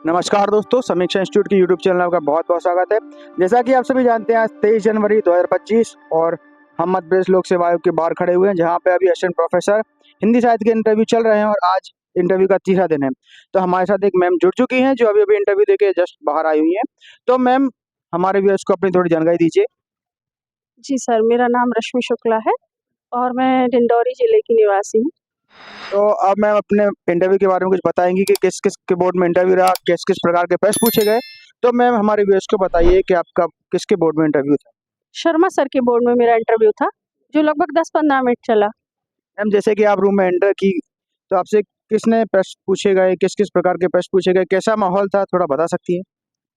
नमस्कार दोस्तों, समीक्षा इंस्टीट्यूट की यूट्यूब चैनल में आपका बहुत बहुत स्वागत है। जैसा कि आप सभी जानते हैं, आज 23 जनवरी 2025 और हम मध्य प्रदेश लोक सेवा आयोग के बाहर खड़े हुए हैं, जहां पे अभी असिस्टेंट प्रोफेसर हिंदी साहित्य के इंटरव्यू चल रहे हैं और आज इंटरव्यू का तीसरा दिन है। तो हमारे साथ एक मैम जुड़ चुकी हैं जो अभी अभी इंटरव्यू देके जस्ट बाहर आई हुई हैं। तो मैम, हमारे व्यूअर्स को अपनी थोड़ी जानकारी दीजिए। जी सर, मेरा नाम रश्मि शुक्ला है और मैं डिंडौरी जिले की निवासी हूँ। तो अब मैम अपने इंटरव्यू के बारे में कुछ बताएंगी कि किस किस के बोर्ड में इंटरव्यू रहा, किस किस प्रकार के प्रश्न पूछे गए। तो मैम, हमारे व्यूअर्स को बताइए कि आपका किसके बोर्ड में इंटरव्यू था। शर्मा सर के बोर्ड में मेरा इंटरव्यू था, जो लगभग 10-15 मिनट चला। मैम, जैसे कि आप रूम में एंटर की तो आपसे किसने प्रश्न पूछे गए, किस किस प्रकार के प्रश्न पूछे गए, कैसा माहौल था, थोड़ा बता सकती हैं?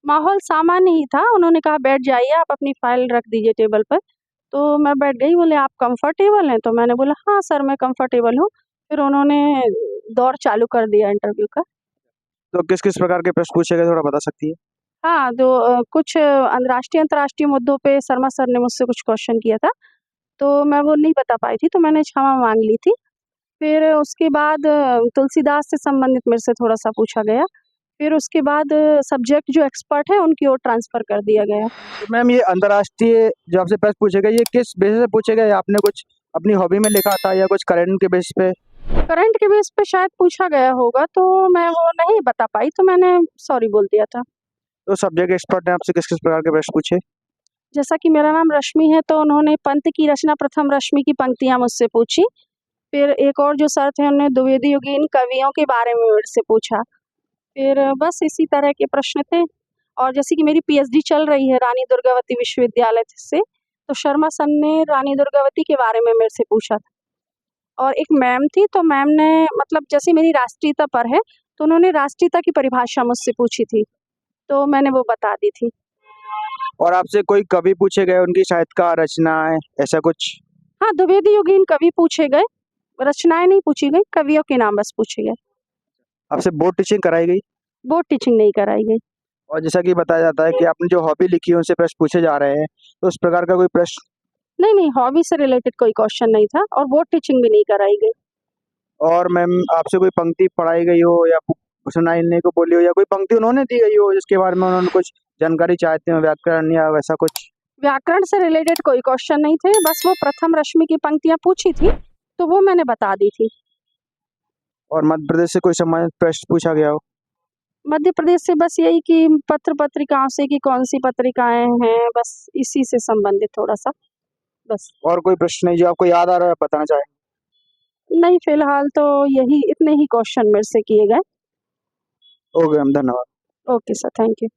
माहौल सामान्य ही था, उन्होंने कहा बैठ जाइए, आप अपनी फाइल रख दीजिए टेबल पर। तो मैं बैठ गई, बोले आप कंफर्टेबल हैं? तो मैंने बोला हाँ सर, मैं कंफर्टेबल हूँ। फिर उन्होंने दौर चालू कर दिया इंटरव्यू का। तो किस किस प्रकार के प्रश्न पूछे गए, थोड़ा बता सकती है? हाँ, कुछ राष्ट्रीय अंतर्राष्ट्रीय मुद्दों पे शर्मा सर ने मुझसे कुछ क्वेश्चन किया था, तो मैं वो नहीं बता पाई थी, तो मैंने क्षमा मांग ली थी। फिर उसके बाद तुलसीदास से संबंधित मेरे से थोड़ा-सा पूछा गया। फिर उसके बाद सब्जेक्ट जो एक्सपर्ट है उनकी ओर ट्रांसफ़र कर दिया गया। तो मैम, ये अंतर्राष्ट्रीय जो आपसे प्रश्न पूछे गए, ये किस बेसिस पे पूछे गए? आपने कुछ अपनी हॉबी में लिखा था या कुछ करंट के बेसिस पे? करंट के बेस पे शायद पूछा गया होगा, तो मैं वो नहीं बता पाई, तो मैंने सॉरी बोल दिया था। तो सब्जेक्ट एक्सपर्ट ने आपसे किस किस प्रकार के प्रश्न पूछे? जैसा कि मेरा नाम रश्मि है, तो उन्होंने पंत की रचना प्रथम रश्मि की पंक्तियाँ मुझसे पूछी। फिर एक और जो सर थे, उन्होंने द्विवेदी युगीन कवियों के बारे में मेरे से पूछा। फिर बस इसी तरह के प्रश्न थे। और जैसे कि मेरी पीएचडी चल रही है रानी दुर्गावती विश्वविद्यालय से, तो शर्मा सर ने रानी दुर्गावती के बारे में मेरे से पूछा था। और एक मैम थी, तो मैम ने मतलब जैसे मेरी राष्ट्रीयता पर है, तो उन्होंने राष्ट्रीयता की परिभाषा मुझसे पूछी थी, तो मैंने वो बता दी थी। और आपसे कोई कवि पूछे गए, उनकी साहित्यकार रचनाएं, ऐसा कुछ? हाँ, द्विवेदी युगीन कवि पूछे गए, रचनाएँ नहीं पूछी गई, कवियों के नाम बस पूछे गए। आपसे बोर्ड टीचिंग कराई गई? बोर्ड टीचिंग नहीं कराई गई। और जैसा कि बताया जाता है कि आपने जो हॉबी लिखी है उनसे प्रश्न पूछे जा रहे हैं, तो उस प्रकार का कोई प्रश्न? नहीं, हॉबी से रिलेटेड कोई क्वेश्चन नहीं था और बोर्ड टीचिंग भी नहीं कराई गई। और मैम, आपसे कोई पंक्ति पढ़ाई गई हो या सुनाने को बोली हो या कोई पंक्ति उन्होंने दी गई हो जिसके बारे में उन्होंने कुछ जानकारी चाहते हो, व्याकरण या वैसा कुछ? व्याकरण से रिलेटेड कोई क्वेश्चन नहीं थे, बस वो प्रथम रश्मि की पंक्तियाँ पूछी थी, तो वो मैंने बता दी थी। और मध्य प्रदेश से कोई संबंधित प्रश्न पूछा गया हो? मध्य प्रदेश से बस यही कि पत्र-पत्रिकाओं से कि कौन-सी पत्रिकाएँ हैं, बस इसी से संबंधित थोड़ा-सा, बस। और कोई प्रश्न नहीं जो आपको याद आ रहा है, बताना चाहें? नहीं, फिलहाल तो यही इतने ही क्वेश्चन मेरे से किए गए। ओके मैम, धन्यवाद। Okay sir, thank you.